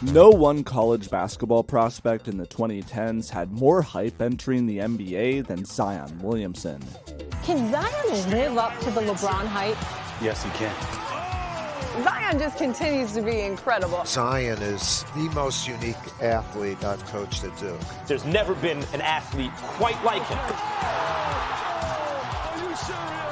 No one college basketball prospect in the 2010s had more hype entering the NBA than Zion Williamson. Can Zion live up to the LeBron hype? Yes, he can. Zion just continues to be incredible. Zion is the most unique athlete I've coached at Duke. There's never been an athlete quite like him.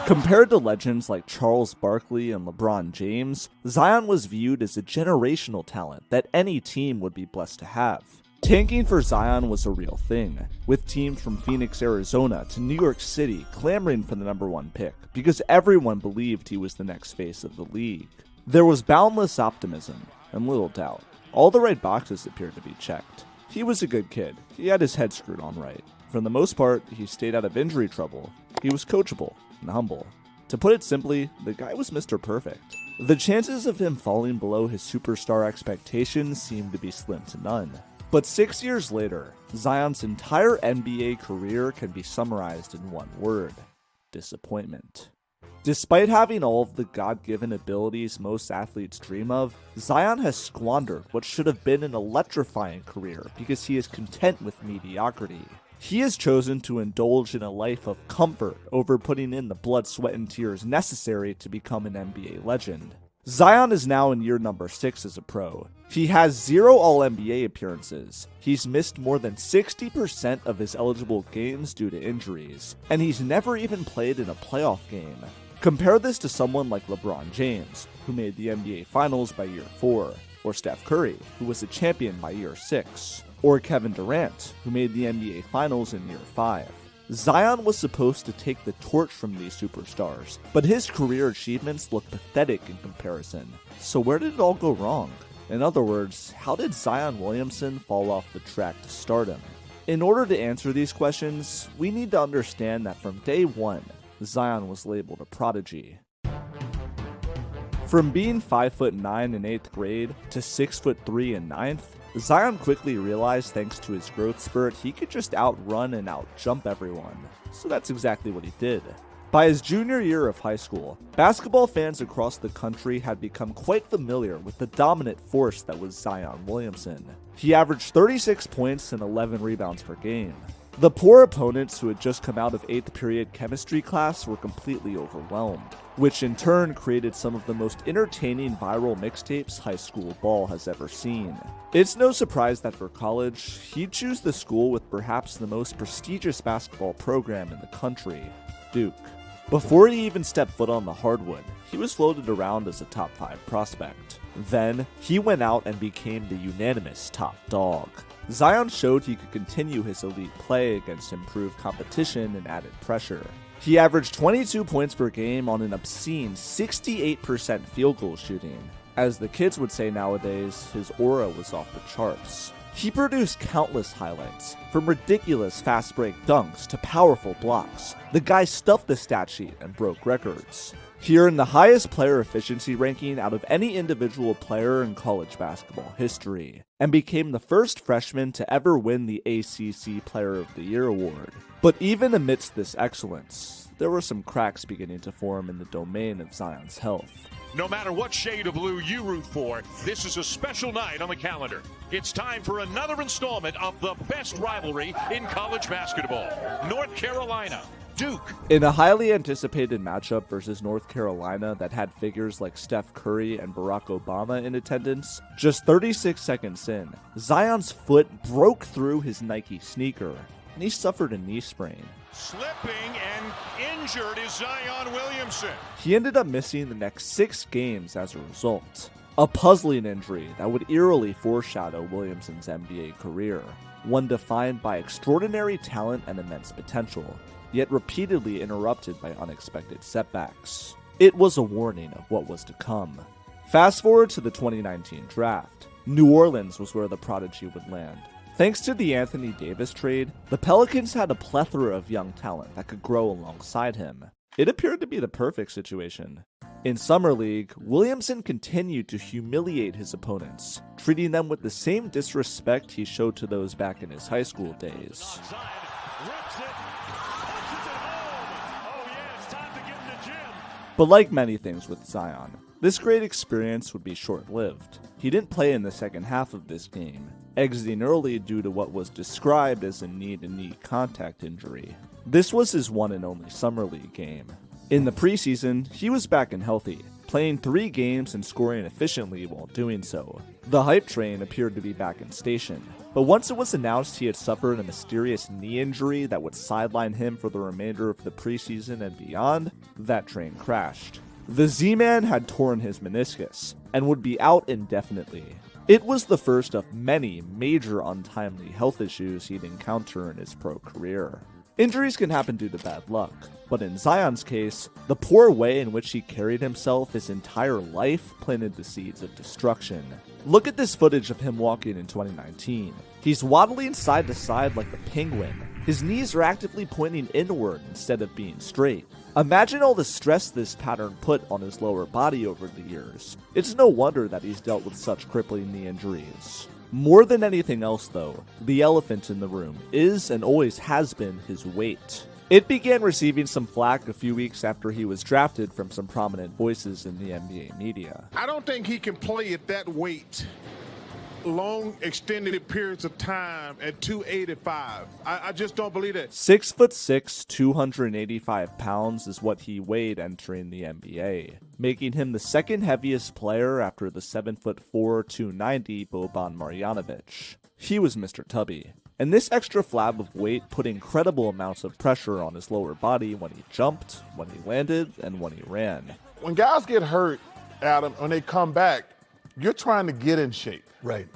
Compared to legends like Charles Barkley and LeBron James, Zion was viewed as a generational talent that any team would be blessed to have. Tanking for Zion was a real thing, with teams from Phoenix, Arizona to New York City clamoring for the #1 pick because everyone believed he was the next face of the league. There was boundless optimism and little doubt. All the right boxes appeared to be checked. He was a good kid. He had his head screwed on right. For the most part, he stayed out of injury trouble. He was coachable and humble. To put it simply, the guy was Mr. Perfect. The chances of him falling below his superstar expectations seemed to be slim to none. But 6 years later, Zion's entire NBA career can be summarized in one word: disappointment. Despite having all of the God-given abilities most athletes dream of, Zion has squandered what should have been an electrifying career because he is content with mediocrity. He has chosen to indulge in a life of comfort over putting in the blood, sweat, and tears necessary to become an NBA legend. Zion is now in year number 6 as a pro. He has 0 All-NBA appearances. He's missed more than 60% of his eligible games due to injuries, and he's never even played in a playoff game. Compare this to someone like LeBron James, who made the NBA Finals by year 4, or Steph Curry, who was a champion by year 6. Or Kevin Durant, who made the NBA Finals in year 5. Zion was supposed to take the torch from these superstars, but his career achievements look pathetic in comparison. So where did it all go wrong? In other words, how did Zion Williamson fall off the track to stardom? In order to answer these questions, we need to understand that from day one, Zion was labeled a prodigy. From being 5'9" in 8th grade to 6'3" in 9th, Zion quickly realized thanks to his growth spurt he could just outrun and outjump everyone. So that's exactly what he did. By his junior year of high school, basketball fans across the country had become quite familiar with the dominant force that was Zion Williamson. He averaged 36 points and 11 rebounds per game. The poor opponents who had just come out of 8th period chemistry class were completely overwhelmed, which in turn created some of the most entertaining viral mixtapes high school ball has ever seen. It's no surprise that for college, he'd choose the school with perhaps the most prestigious basketball program in the country, Duke. Before he even stepped foot on the hardwood, he was floated around as a top 5 prospect. Then, he went out and became the unanimous top dog. Zion showed he could continue his elite play against improved competition and added pressure. He averaged 22 points per game on an obscene 68% field goal shooting. As the kids would say nowadays, his aura was off the charts. He produced countless highlights, from ridiculous fast break dunks to powerful blocks. The guy stuffed the stat sheet and broke records. He earned the highest player efficiency ranking out of any individual player in college basketball history, and became the first freshman to ever win the ACC Player of the Year award. But even amidst this excellence, there were some cracks beginning to form in the domain of Zion's health. No matter what shade of blue you root for, this is a special night on the calendar. It's time for another installment of the best rivalry in college basketball. North Carolina, Duke. In a highly anticipated matchup versus North Carolina that had figures like Steph Curry and Barack Obama in attendance, just 36 seconds in, Zion's foot broke through his Nike sneaker, and he suffered a knee sprain. Slipping and injured is Zion Williamson. He ended up missing the next 6 games as a result. A puzzling injury that would eerily foreshadow Williamson's NBA career, one defined by extraordinary talent and immense potential, yet repeatedly interrupted by unexpected setbacks. It was a warning of what was to come. Fast forward to the 2019 draft. New Orleans was where the prodigy would land. Thanks to the Anthony Davis trade, the Pelicans had a plethora of young talent that could grow alongside him. It appeared to be the perfect situation. In Summer League, Williamson continued to humiliate his opponents, treating them with the same disrespect he showed to those back in his high school days. But like many things with Zion, This great experience would be short-lived. He didn't play in the second half of this game, exiting early due to what was described as a knee-to-knee contact injury. This was his one and only Summer League game. In the preseason, he was back and healthy, playing 3 games and scoring efficiently while doing so. The hype train appeared to be back in station, but once it was announced he had suffered a mysterious knee injury that would sideline him for the remainder of the preseason and beyond, that train crashed. The Z-Man had torn his meniscus and would be out indefinitely. It was the first of many major untimely health issues he'd encounter in his pro career. Injuries can happen due to bad luck, but in Zion's case, the poor way in which he carried himself his entire life planted the seeds of destruction. Look at this footage of him walking in 2019. He's waddling side to side like a penguin. His knees are actively pointing inward instead of being straight. Imagine all the stress this pattern put on his lower body over the years. It's no wonder that he's dealt with such crippling knee injuries. More than anything else though, the elephant in the room is and always has been his weight. It began receiving some flack a few weeks after he was drafted from some prominent voices in the NBA media. I don't think he can play at that weight long extended periods of time at 285. I just don't believe that. 6'6", 285 pounds is what he weighed entering the NBA, making him the second heaviest player after the 7'4", 290 Boban Marjanovic. He was Mr. Tubby, and this extra flab of weight put incredible amounts of pressure on his lower body when he jumped, when he landed, and when he ran. When guys get hurt, Adam, when they come back, you're trying to get in shape. Right.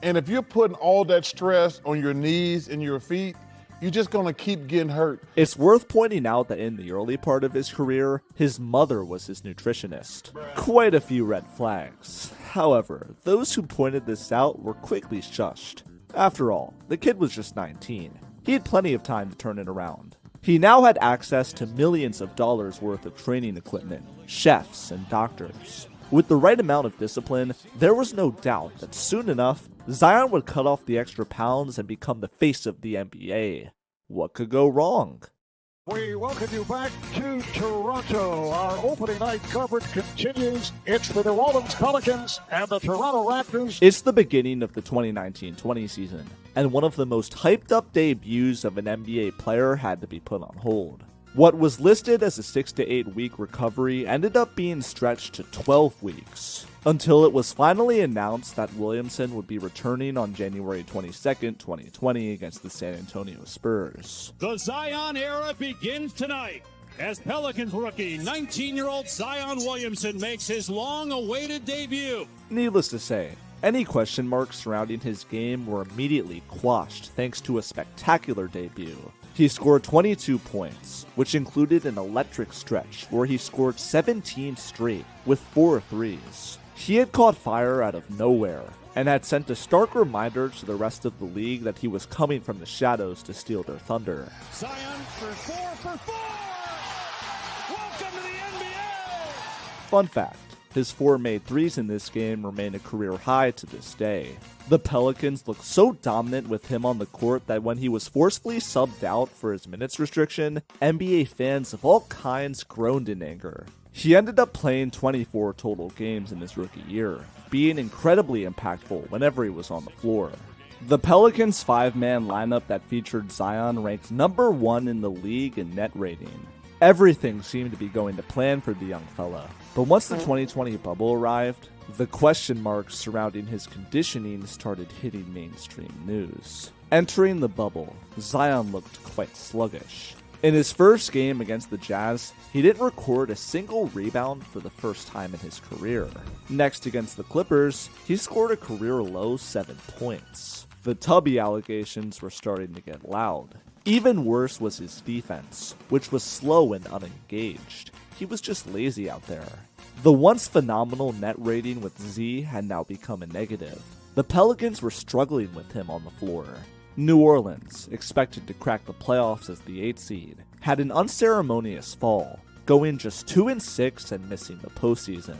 And if you're putting all that stress on your knees and your feet, you're just going to keep getting hurt. It's worth pointing out that in the early part of his career, his mother was his nutritionist. Quite a few red flags. However, those who pointed this out were quickly shushed. After all, the kid was just 19. He had plenty of time to turn it around. He now had access to millions of dollars worth of training equipment, chefs, and doctors. With the right amount of discipline, there was no doubt that soon enough, Zion would cut off the extra pounds and become the face of the NBA. What could go wrong? We welcome you back to Toronto. Our opening night coverage continues. It's the New Orleans Pelicans and the Toronto Raptors. It's the beginning of the 2019-20 season, and one of the most hyped up debuts of an NBA player had to be put on hold. What was listed as a 6 to 8 week recovery ended up being stretched to 12 weeks, until it was finally announced that Williamson would be returning on January 22nd, 2020 against the San Antonio Spurs. The Zion era begins tonight as Pelicans rookie 19-year-old Zion Williamson makes his long-awaited debut. Needless to say, any question marks surrounding his game were immediately quashed thanks to a spectacular debut. He scored 22 points, which included an electric stretch where he scored 17 straight with 4 threes. He had caught fire out of nowhere and had sent a stark reminder to the rest of the league that he was coming from the shadows to steal their thunder. Zion for 4. Welcome to the NBA! Fun fact, his 4 made threes in this game remain a career high to this day. The Pelicans looked so dominant with him on the court that when he was forcefully subbed out for his minutes restriction, NBA fans of all kinds groaned in anger. He ended up playing 24 total games in his rookie year, being incredibly impactful whenever he was on the floor. The Pelicans' 5-man lineup that featured Zion ranked number 1 in the league in net rating. Everything seemed to be going to plan for the young fella, but once the 2020 bubble arrived, the question marks surrounding his conditioning started hitting mainstream news. Entering the bubble, Zion looked quite sluggish. In his first game against the Jazz, he didn't record a single rebound for the first time in his career. Next, against the Clippers, he scored a career-low 7 points. The Tubby allegations were starting to get loud. Even worse was his defense, which was slow and unengaged. He was just lazy out there. The once phenomenal net rating with Z had now become a negative. The Pelicans were struggling with him on the floor. New Orleans, expected to crack the playoffs as the 8th seed, had an unceremonious fall, going just 2-6 and missing the postseason.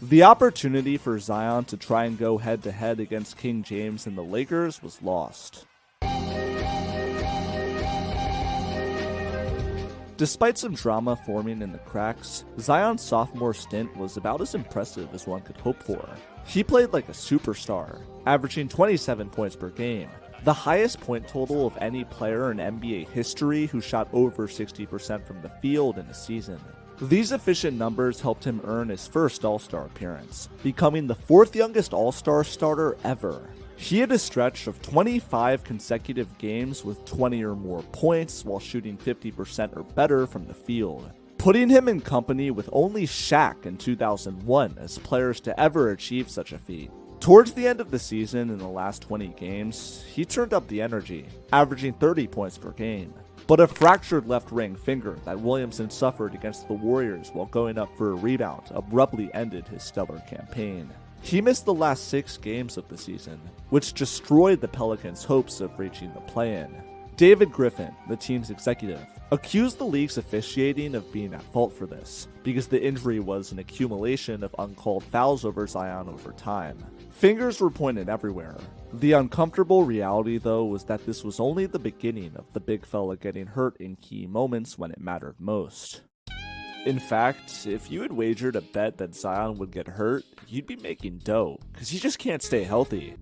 The opportunity for Zion to try and go head-to-head against King James and the Lakers was lost. Despite some drama forming in the cracks, Zion's sophomore stint was about as impressive as one could hope for. He played like a superstar, averaging 27 points per game, the highest point total of any player in NBA history who shot over 60% from the field in a season. These efficient numbers helped him earn his first All-Star appearance, becoming the 4th youngest All-Star starter ever. He had a stretch of 25 consecutive games with 20 or more points while shooting 50% or better from the field, putting him in company with only Shaq in 2001 as players to ever achieve such a feat. Towards the end of the season, in the last 20 games, he turned up the energy, averaging 30 points per game. But a fractured left ring finger that Williamson suffered against the Warriors while going up for a rebound abruptly ended his stellar campaign. He missed the last 6 games of the season, which destroyed the Pelicans' hopes of reaching the play-in. David Griffin, the team's executive, accused the league's officiating of being at fault for this, because the injury was an accumulation of uncalled fouls over Zion over time. Fingers were pointed everywhere. The uncomfortable reality, though, was that this was only the beginning of the big fella getting hurt in key moments when it mattered most. In fact, if you had wagered a bet that Zion would get hurt, you'd be making dough, because he just can't stay healthy.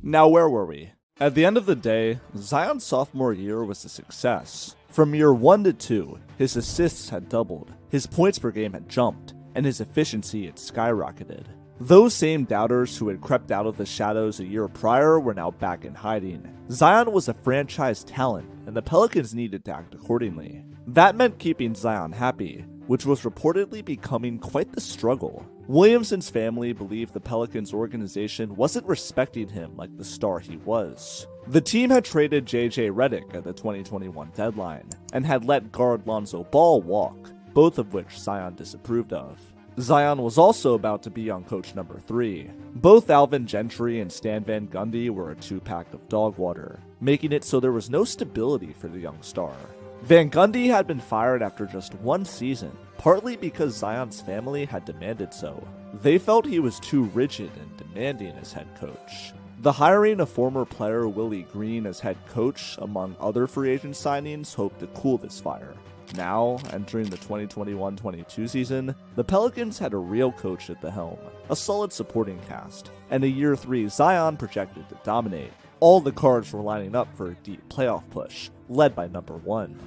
Now, where were we? At the end of the day, Zion's sophomore year was a success. From year 1 to 2, his assists had doubled, his points per game had jumped, and his efficiency had skyrocketed. Those same doubters who had crept out of the shadows a year prior were now back in hiding. Zion was a franchise talent, and the Pelicans needed to act accordingly. That meant keeping Zion happy, which was reportedly becoming quite the struggle. Williamson's family believed the Pelicans organization wasn't respecting him like the star he was. The team had traded JJ Redick at the 2021 deadline, and had let guard Lonzo Ball walk, both of which Zion disapproved of. Zion was also about to be on coach number 3. Both Alvin Gentry and Stan Van Gundy were a 2-pack of dog water, making it so there was no stability for the young star. Van Gundy had been fired after just 1 season, partly because Zion's family had demanded so. They felt he was too rigid and demanding as head coach. The hiring of former player Willie Green as head coach, among other free agent signings, hoped to cool this fire. Now, entering the 2021-22 season, the Pelicans had a real coach at the helm, a solid supporting cast, and a year 3 Zion projected to dominate. All the cards were lining up for a deep playoff push, led by number 1.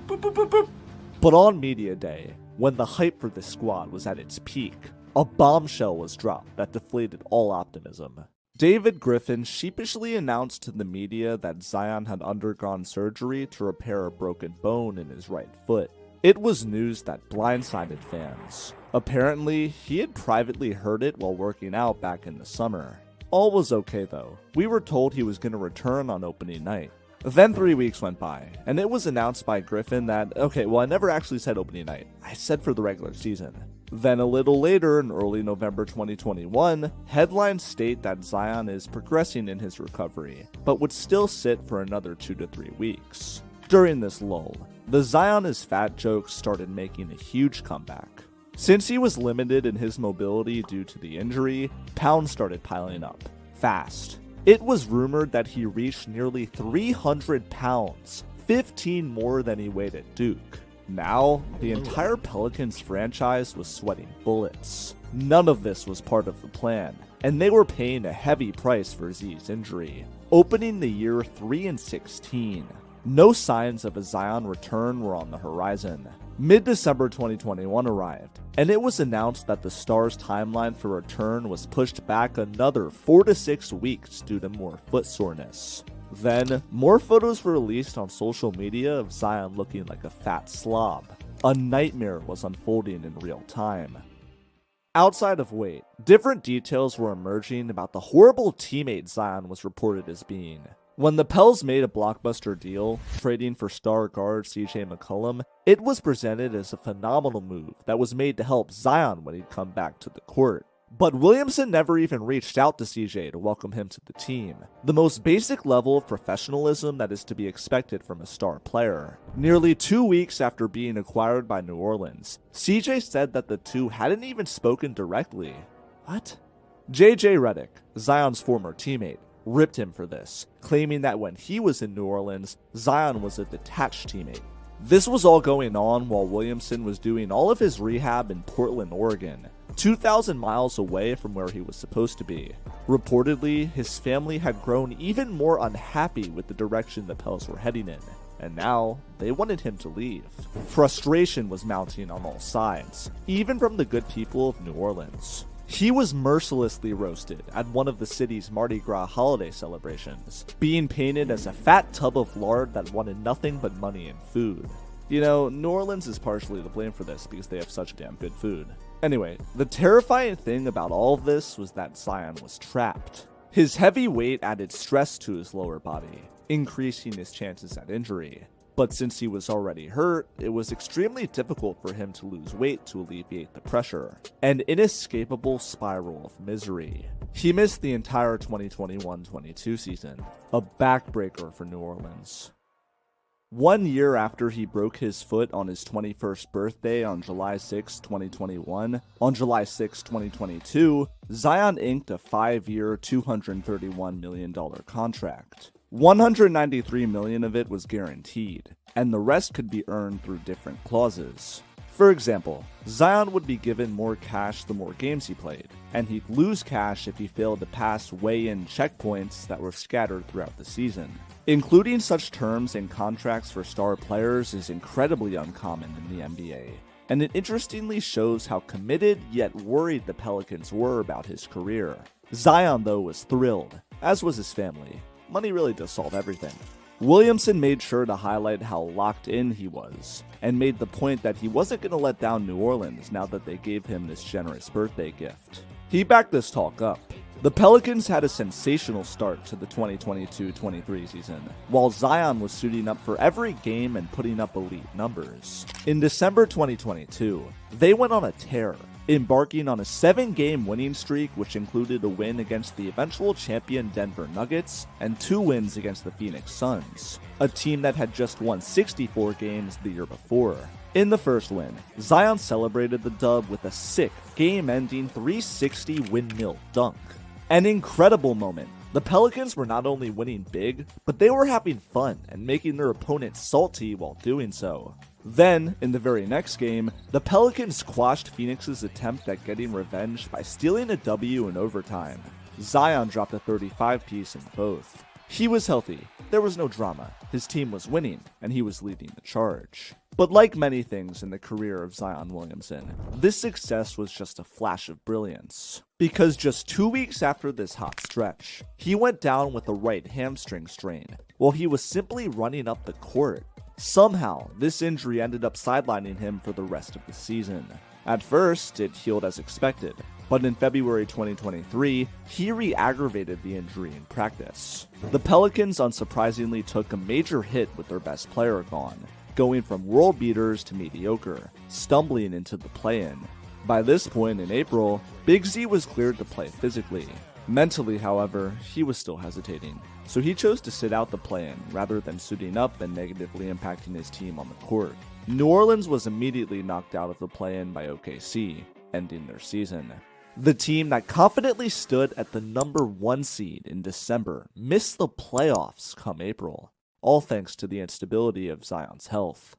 But on media day, when the hype for this squad was at its peak, a bombshell was dropped that deflated all optimism. David Griffin sheepishly announced to the media that Zion had undergone surgery to repair a broken bone in his right foot. It was news that blindsided fans. Apparently, he had privately heard it while working out back in the summer. All was okay though. We were told he was going to return on opening night. Then 3 weeks went by, and it was announced by Griffin that, I never actually said opening night. I said for the regular season. Then a little later, in early November 2021, headlines state that Zion is progressing in his recovery, but would still sit for another 2 to 3 weeks. During this lull, the Zion is fat jokes started making a huge comeback. Since he was limited in his mobility due to the injury, pounds started piling up, fast. It was rumored that he reached nearly 300 pounds, 15 more than he weighed at Duke. Now, the entire Pelicans franchise was sweating bullets. None of this was part of the plan, and they were paying a heavy price for Z's injury, opening the year 3-16. No signs of a Zion return were on the horizon. Mid-December 2021 arrived, and it was announced that the star's timeline for return was pushed back another 4 to 6 weeks due to more foot soreness. Then, more photos were released on social media of Zion looking like a fat slob. A nightmare was unfolding in real time. Outside of weight, different details were emerging about the horrible teammate Zion was reported as being. When the Pels made a blockbuster deal, trading for star guard CJ McCollum, it was presented as a phenomenal move that was made to help Zion when he'd come back to the court. But Williamson never even reached out to CJ to welcome him to the team, the most basic level of professionalism that is to be expected from a star player. Nearly 2 weeks after being acquired by New Orleans, CJ said that the two hadn't even spoken directly. What? JJ Redick, Zion's former teammate, ripped him for this, claiming that when he was in New Orleans, Zion was a detached teammate. This was all going on while Williamson was doing all of his rehab in Portland, Oregon, 2,000 miles away from where he was supposed to be. Reportedly, his family had grown even more unhappy with the direction the Pels were heading in, and now they wanted him to leave. Frustration was mounting on all sides, even from the good people of New Orleans. He was mercilessly roasted at one of the city's Mardi Gras holiday celebrations, being painted as a fat tub of lard that wanted nothing but money and food. You know, New Orleans is partially to blame for this because they have such damn good food. Anyway, the terrifying thing about all of this was that Zion was trapped. His heavy weight added stress to his lower body, increasing his chances at injury. But since he was already hurt, it was extremely difficult for him to lose weight to alleviate the pressure, an inescapable spiral of misery. He missed the entire 2021-22 season, a backbreaker for New Orleans. 1 year after he broke his foot on his 21st birthday on July 6, 2021, on July 6, 2022, Zion inked a 5-year, $231 million contract. $193 million of it was guaranteed, and the rest could be earned through different clauses. For example, Zion would be given more cash the more games he played, and he'd lose cash if he failed to pass weigh-in checkpoints that were scattered throughout the season. Including such terms in contracts for star players is incredibly uncommon in the NBA, and it interestingly shows how committed yet worried the Pelicans were about his career. Zion, though, was thrilled, as was his family. Money really does solve everything. Williamson made sure to highlight how locked in he was, and made the point that he wasn't going to let down New Orleans now that they gave him this generous birthday gift. He backed this talk up. The Pelicans had a sensational start to the 2022-23 season, while Zion was suiting up for every game and putting up elite numbers. In December 2022, they went on a tear, embarking on a 7-game winning streak which included a win against the eventual champion Denver Nuggets and 2 wins against the Phoenix Suns, a team that had just won 64 games the year before. In the first win, Zion celebrated the dub with a sick, game-ending 360 windmill dunk. An incredible moment. The Pelicans were not only winning big, but they were having fun and making their opponents salty while doing so. Then, in the very next game, the Pelicans quashed Phoenix's attempt at getting revenge by stealing a W in overtime. Zion dropped a 35-piece in both. He was healthy, there was no drama, his team was winning, and he was leading the charge. But like many things in the career of Zion Williamson, this success was just a flash of brilliance. Because just 2 weeks after this hot stretch, he went down with a right hamstring strain while he was simply running up the court. Somehow, this injury ended up sidelining him for the rest of the season. At first, it healed as expected, but in February 2023, he re-aggravated the injury in practice. The Pelicans unsurprisingly took a major hit with their best player gone, going from world beaters to mediocre, stumbling into the play-in. By this point in April, Big Z was cleared to play physically. Mentally, however, he was still hesitating, so he chose to sit out the play-in rather than suiting up and negatively impacting his team on the court. New Orleans was immediately knocked out of the play-in by OKC, ending their season. The team that confidently stood at the number 1 seed in December missed the playoffs come April, all thanks to the instability of Zion's health.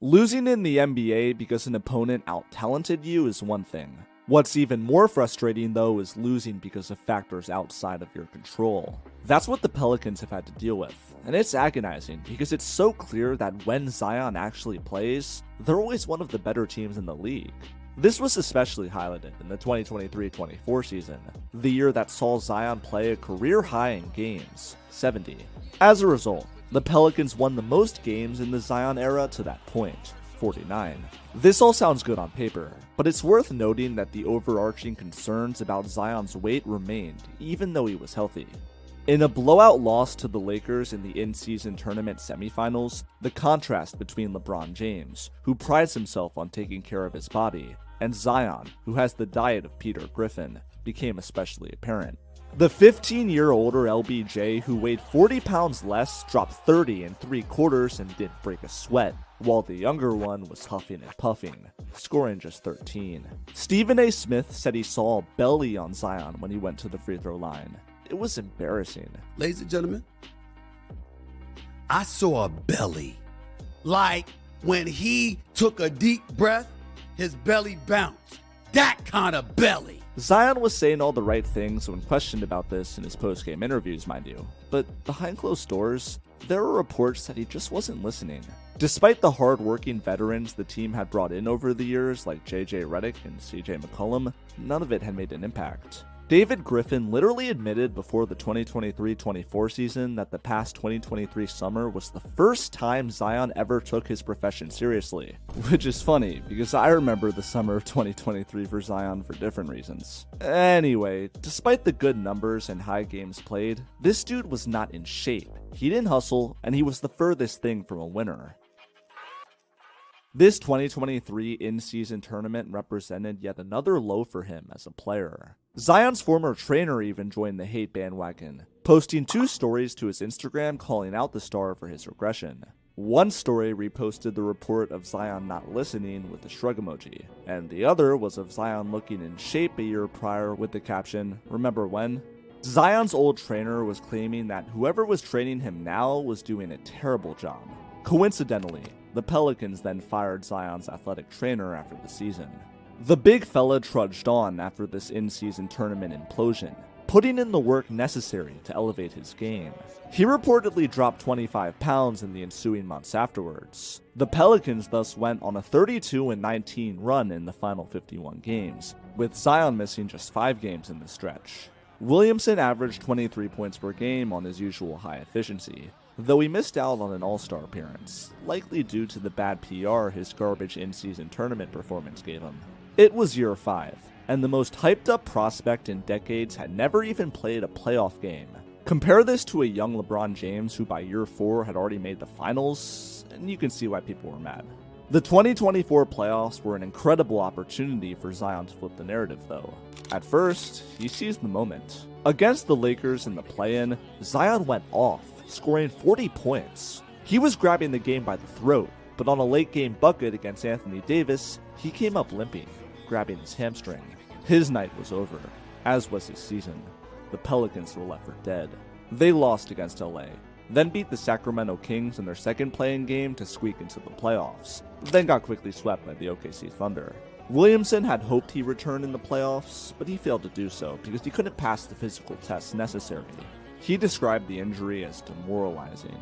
Losing in the NBA because an opponent out-talented you is one thing. What's even more frustrating, though, is losing because of factors outside of your control. That's what the Pelicans have had to deal with, and it's agonizing because it's so clear that when Zion actually plays, they're always one of the better teams in the league. This was especially highlighted in the 2023-24 season, the year that saw Zion play a career high in games, 70. As a result, the Pelicans won the most games in the Zion era to that point, 49. This all sounds good on paper, but it's worth noting that the overarching concerns about Zion's weight remained, even though he was healthy. In a blowout loss to the Lakers in the in-season tournament semifinals, the contrast between LeBron James, who prides himself on taking care of his body, and Zion, who has the diet of Peter Griffin, became especially apparent. The 15-year-older LBJ, who weighed 40 pounds less, dropped 30 in 3 quarters and didn't break a sweat, while the younger one was huffing and puffing, scoring just 13. Stephen A. Smith said he saw a belly on Zion when he went to the free throw line. It was embarrassing. Ladies and gentlemen, I saw a belly. Like when he took a deep breath, his belly bounced. That kind of belly. Zion was saying all the right things when questioned about this in his post-game interviews, mind you. But behind closed doors, there were reports that he just wasn't listening. Despite the hard-working veterans the team had brought in over the years, like JJ Redick and CJ McCollum, none of it had made an impact. David Griffin literally admitted before the 2023-24 season that the past 2023 summer was the first time Zion ever took his profession seriously. Which is funny, because I remember the summer of 2023 for Zion for different reasons. Anyway, despite the good numbers and high games played, this dude was not in shape. He didn't hustle, and he was the furthest thing from a winner. This 2023 in-season tournament represented yet another low for him as a player. Zion's former trainer even joined the hate bandwagon, posting 2 stories to his Instagram calling out the star for his regression. One story reposted the report of Zion not listening with the shrug emoji, and the other was of Zion looking in shape a year prior with the caption, "Remember when?" Zion's old trainer was claiming that whoever was training him now was doing a terrible job. Coincidentally, the Pelicans then fired Zion's athletic trainer after the season. The big fella trudged on after this in-season tournament implosion, putting in the work necessary to elevate his game. He reportedly dropped 25 pounds in the ensuing months afterwards. The Pelicans thus went on a 32-19 run in the final 51 games, with Zion missing just 5 games in the stretch. Williamson averaged 23 points per game on his usual high efficiency, though he missed out on an All-Star appearance, likely due to the bad PR his garbage in-season tournament performance gave him. It was year 5, and the most hyped-up prospect in decades had never even played a playoff game. Compare this to a young LeBron James who by year 4 had already made the finals, and you can see why people were mad. The 2024 playoffs were an incredible opportunity for Zion to flip the narrative, though. At first, he seized the moment. Against the Lakers in the play-in, Zion went off, scoring 40 points. He was grabbing the game by the throat, but on a late-game bucket against Anthony Davis, he came up limping, grabbing his hamstring. His night was over, as was his season. The Pelicans were left for dead. They lost against LA, then beat the Sacramento Kings in their second play-in game to squeak into the playoffs, then got quickly swept by the OKC Thunder. Williamson had hoped he returned in the playoffs, but he failed to do so because he couldn't pass the physical tests necessary. He described the injury as demoralizing.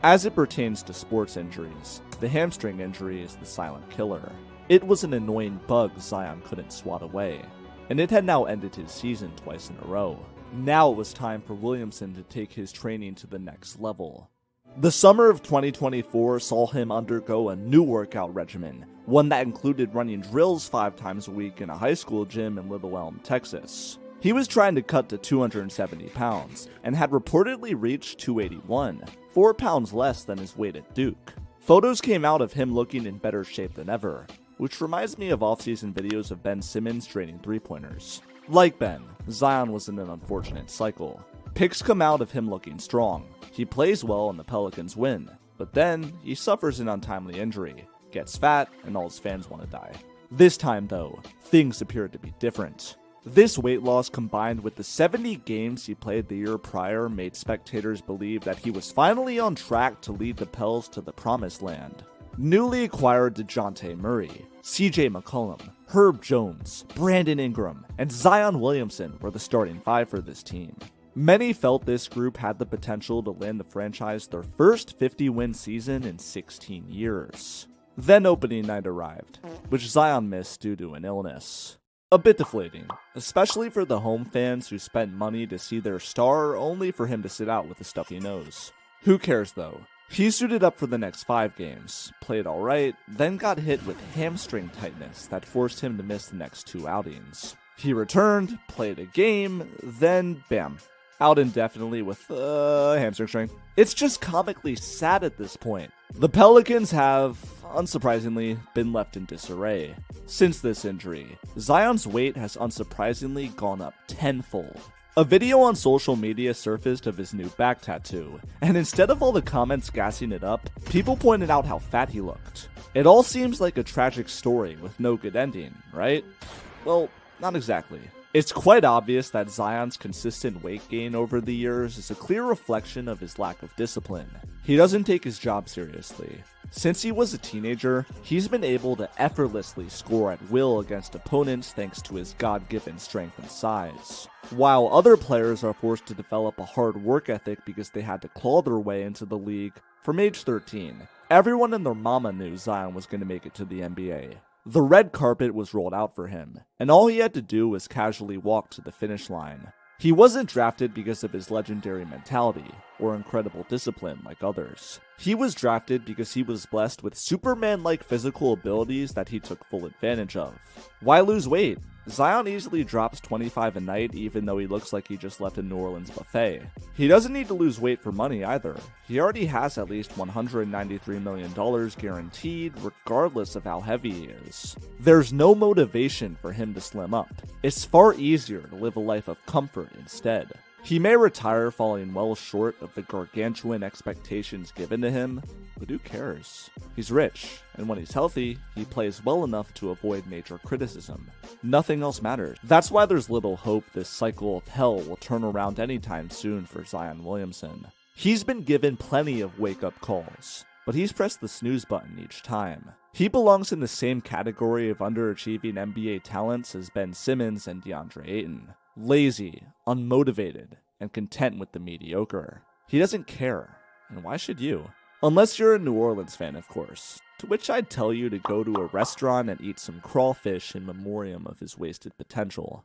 As it pertains to sports injuries, the hamstring injury is the silent killer. It was an annoying bug Zion couldn't swat away, and it had now ended his season twice in a row. Now it was time for Williamson to take his training to the next level. The summer of 2024 saw him undergo a new workout regimen, one that included running drills 5 times a week in a high school gym in Little Elm, Texas. He was trying to cut to 270 pounds, and had reportedly reached 281, 4 pounds less than his weight at Duke. Photos came out of him looking in better shape than ever, which reminds me of off-season videos of Ben Simmons training 3-pointers. Like Ben, Zion was in an unfortunate cycle. Pics come out of him looking strong. He plays well and the Pelicans win, but then he suffers an untimely injury, gets fat, and all his fans want to die. This time though, things appeared to be different. This weight loss combined with the 70 games he played the year prior made spectators believe that he was finally on track to lead the Pels to the promised land. Newly acquired DeJounte Murray, CJ McCollum, Herb Jones, Brandon Ingram, and Zion Williamson were the starting 5 for this team. Many felt this group had the potential to land the franchise their first 50-win season in 16 years. Then opening night arrived, which Zion missed due to an illness. A bit deflating, especially for the home fans who spent money to see their star only for him to sit out with a stuffy nose. Who cares though? He suited up for the next 5 games, played alright, then got hit with hamstring tightness that forced him to miss the next 2 outings. He returned, played a game, then bam, out indefinitely with hamstring strain. It's just comically sad at this point. The Pelicans have, unsurprisingly, been left in disarray. Since this injury, Zion's weight has unsurprisingly gone up tenfold. A video on social media surfaced of his new back tattoo, and instead of all the comments gassing it up, people pointed out how fat he looked. It all seems like a tragic story with no good ending, right? Well, not exactly. It's quite obvious that Zion's consistent weight gain over the years is a clear reflection of his lack of discipline. He doesn't take his job seriously, Since he was a teenager, he's been able to effortlessly score at will against opponents thanks to his God-given strength and size. While other players are forced to develop a hard work ethic because they had to claw their way into the league, from age 13, everyone and their mama knew Zion was going to make it to the NBA. The red carpet was rolled out for him, and all he had to do was casually walk to the finish line. He wasn't drafted because of his legendary mentality or incredible discipline like others. He was drafted because he was blessed with Superman-like physical abilities that he took full advantage of. Why lose weight? Zion easily drops 25 a night even though he looks like he just left a New Orleans buffet. He doesn't need to lose weight for money either. He already has at least $193 million guaranteed regardless of how heavy he is. There's no motivation for him to slim up. It's far easier to live a life of comfort instead. He may retire falling well short of the gargantuan expectations given to him, but who cares? He's rich, and when he's healthy, he plays well enough to avoid major criticism. Nothing else matters. That's why there's little hope this cycle of hell will turn around anytime soon for Zion Williamson. He's been given plenty of wake-up calls, but he's pressed the snooze button each time. He belongs in the same category of underachieving NBA talents as Ben Simmons and DeAndre Ayton. Lazy, unmotivated, and content with the mediocre. He doesn't care, and why should you? Unless you're a New Orleans fan, of course, to which I'd tell you to go to a restaurant and eat some crawfish in memoriam of his wasted potential.